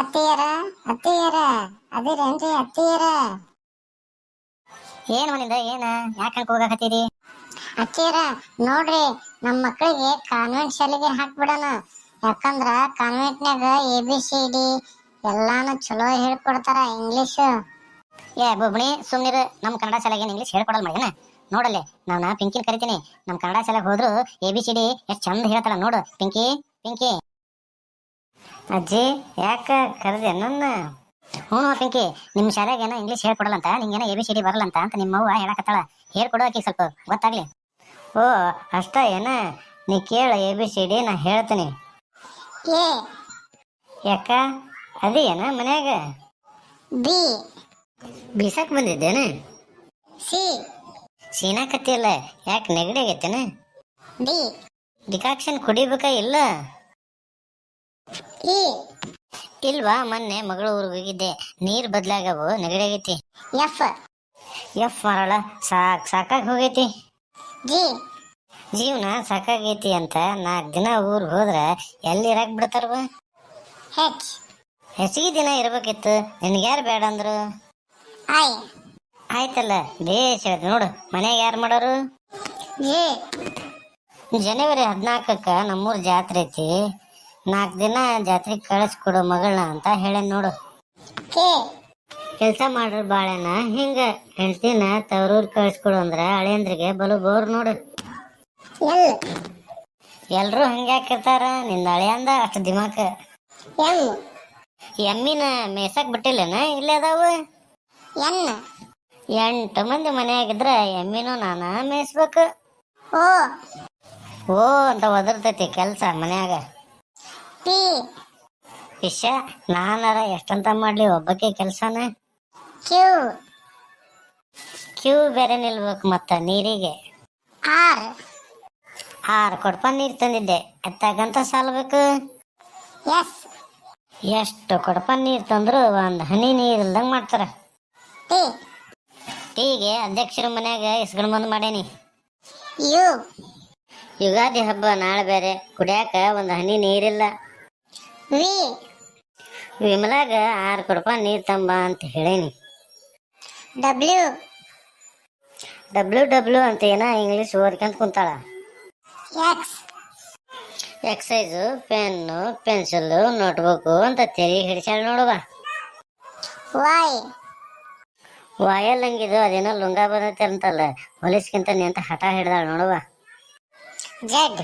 ಅತ್ತಿಯರ ಅತ್ತಿಯರ ಅದಿರೇನ್ರಿ ಅತ್ತಿಯರ? ಏನ್ ಮನಿಂದ ಏನ ಯಾಕೆ ಹೋಗಾಕತ್ತೀರಿ? ಅತ್ತಿಯರ ನೋಡ್ರಿ, ನಮ್ಮ ಮಕ್ಕಳಿಗೆ ಕಾನ್ವೆಂಟ್ ಶಾಲೆಗೆ ಹಾಕ್ಬಿಡೋಣ. ಯಾಕಂದ್ರ ಕಾನ್ವೆಂಟ್ನಾಗ ABCD ಎಲ್ಲಾನು ಚಲೋ ಹೇಳ್ಕೊಡ್ತಾರ ಇಂಗ್ಲಿಷ್. ಏ ಬೊಬ್ಣಿ ಸುಮ್ನಿರು, ನಮ್ ಕನ್ನಡ ಶಾಲೆಗೆ ಇಂಗ್ಲಿಷ್ ಹೇಳ್ಕೊಡಲ್ ಮಗನ. ನೋಡಲ್ಲಿ ನಾನು ಪಿಂಕಿನ್ ಕರಿತೀನಿ. ನಮ್ ಕನ್ನಡ ಶಾಲೆಗೆ ಹೋದ್ರು ABCD ಎಷ್ಟ್ ಚಂದ ಹೇಳ್ತಾಳ ನೋಡು. ಪಿಂಕಿ ಪಿಂಕಿ. ಅಜ್ಜಿ ಯಾಕ ಕರೆದೆ ನನ್ನ? ಹ್ಞೂ ಪಿಂಕಿ, ನಿಮ್ ಶಾಲೆಗೇನ ಇಂಗ್ಲಿಷ್ ಹೇಳ್ಕೊಡಲ್ಲಂತ, ನಿಂಗೇನ ABCD ಬರಲ್ಲಂತ ಅಂತ ನಿಮ್ಮವ್ವ ಹೇಳಕತ್ತಾಳ. ಹೇಳ್ಕೊಡು ಆಕಿ ಸ್ವಲ್ಪ ಗೊತ್ತಾಗ್ಲಿ. ಓ ಅಷ್ಟ ಏನ? ನೀ ಕೇಳ ABCD ನಾ ಹೇಳ್ತೀನಿ. ಎ ಯಾಕ ಅದೇನ ಮನ್ಯಾಗ? ಬಿ ಬೀಸಾಕ್ ಬಂದಿದ್ದೇನ? ಸಿ ಸೀನಾಕತ್ತಿಯಲ್ಲ, ಯಾಕೆ ನೆಗಡಿ ಆಗೈತೇನ? ಡಿ ಡಿಕಾಕ್ಷನ್ ಕುಡಿಬೇಕ ಇಲ್ಲ? ಇ ಇಲ್ವಾ, ಮೊನ್ನೆ ಮಗಳ ಊರಿಗೆ ಹೋಗಿದ್ದೆ, ನೀರ್ ಬದ್ಲಾಗವು, ನೆಗಡಿ ಆಗೈತಿ. ಎಫ್ ಎಫ್ ಮರಳ ಸಾಕಾಗಿ ಹೋಗೈತಿ. ಜಿ ಜೀವನ ಸಾಕಾಗೈತಿ ಅಂತ 4 ದಿನ ಊರಿಗೆ ಹೋದ್ರ ಎಲ್ಲಿ ಇರಾಕ್ ಬಿಡ್ತಾರವ? ಹೆಚ್ ಹೆಚ್ಚಿಗೆ ದಿನ ಇರ್ಬೇಕಿತ್ತು, ನಿನ್ಗ್ಯಾರು ಬೇಡ ಅಂದ್ರು? ಐ ಆಯ್ತಲ್ಲ, ಬೇಸ್ ಹೇಳ್ತಿ ನೋಡು. ಮನ್ಯಾಗ ಯಾರು ಮಾಡೋರು? ಜೆ ಜನವರಿ 14ಕ್ಕ ನಮ್ಮೂರ್ ಜಾತ್ರೆ ಐತಿ, 4 ದಿನ ಜಾತ್ರೆಗೆ ಕಳಿಸ್ಕೊಡು ಮಗಳನ್ನ ಅಂತ ಹೇಳೇನ್ ನೋಡು. ಕೆ ಕೆಲ್ಸ ಮಾಡ್ರ ಬಾಳೆನ ಹಿಂಗ ಹೆಂಡ್ತಿನ ತವ್ರೂರ್ ಕಳಿಸ್ಕೊಡು ಅಂದ್ರ ಹಳೆಯಂದ್ರಿಗೆ ಬಲು ಬೋರ್ ನೋಡು. ಎಲ್ ಎಲ್ರೂ ಹಂಗ್ಯಾಕಿರ್ತಾರ, ನಿಂದ ಹಳೆಯಂದ ಅಷ್ಟು ದಿಮಾಕ. ಎಂ ಎಮ್ಮಿನ ಮೇಯ್ಸಕ್ ಬಿಟ್ಟಿಲ್ಲೇನ? ಇಲ್ಲೇ ಅದಾವು ಎನ್ 8 ಮಂದಿ ಮನೆಯಾಗಿದ್ರ ಎಮ್ಮಿನೂ ನಾನ ಮೇಯ್ಸ್ಬೇಕು. ಓ ಓ ಅಂತ ಒದರ್ತೈತಿ ಕೆಲ್ಸ ಮನ್ಯಾಗ. ಪಿ ಇಶ ನಾನಾರ ಎಷ್ಟಂತ ಮಾಡ್ಲಿ ಒಬ್ಬಕ್ಕೆ ಕೆಲ್ಸನ? ಕ್ಯೂ ಕ್ಯೂ ಬೇರೆ ನಿಲ್ಬೇಕು ಮತ್ತ ನೀರಿಗೆ. ಆರ್ 6 ಕೊಡಪ ನೀರ್ ತಂದಿದ್ದೆ, ಎತ್ತಾಗಂತ ಸಾಲ್ಬೇಕು. ಎಸ್ ಎಷ್ಟು ಕೊಡಪ ನೀರ್ ತಂದ್ರು ಒಂದ್ ಹನಿ ನೀರ್ ಇಲ್ದಂಗ್ ಮಾಡ್ತಾರ. ಟಿ ಟೀಗೆ ಅಧ್ಯಕ್ಷರ ಮನ್ಯಾಗ ಇಸ್ಕೊಂಡ್ ಬಂದ್ ಮಾಡೇನಿ. ಯು ಯುಗಾದಿ ಹಬ್ಬ ನಾಳೆ ಬೇರೆ, ಕುಡಿಯಾಕ ಒಂದ್ ಹನಿ ನೀರಿಲ್ಲ. ವಿ ವಿಮಲಾಗ 6 ಕೊಡಪ ನೀರ್ ತಂಬ ಅಂತ ಹೇಳೇನಿ. ಡಬ್ಲ್ಯೂ ಡಬ್ಲ್ಯೂ ಡಬ್ಲ್ಯೂ ಅಂತ ಏನ ಇಂಗ್ಲಿಷ್ ಓದ್ಕೊಂತ ಕುಂತಾಳ. X exercise, pen, pencil, notebook ಅಂತ ತೆರಿ ಹಿಡಿಸ್ಯಾಳ ನೋಡುವ. ವೈ ವಾಯಲ್ ಹಂಗಿದು ಅದೇನೋ ಲುಂಗ ಬಂದೈತೆ ಅಂತಲ್ಲ, ಹೊಲಿಸ್ಕಿಂತ ನಿಂತ ಹಠ ಹಿಡ್ದಾಳ ನೋಡುವ. ಜೆಡ್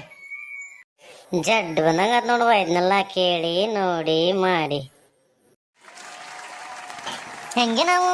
ಜಡ್ ಬಂದಂಗ ನೋಡುವ. ಇದನ್ನೆಲ್ಲ ಕೇಳಿ ನೋಡಿ ಮಾಡಿ ಹೆಂಗೆ ನಾವು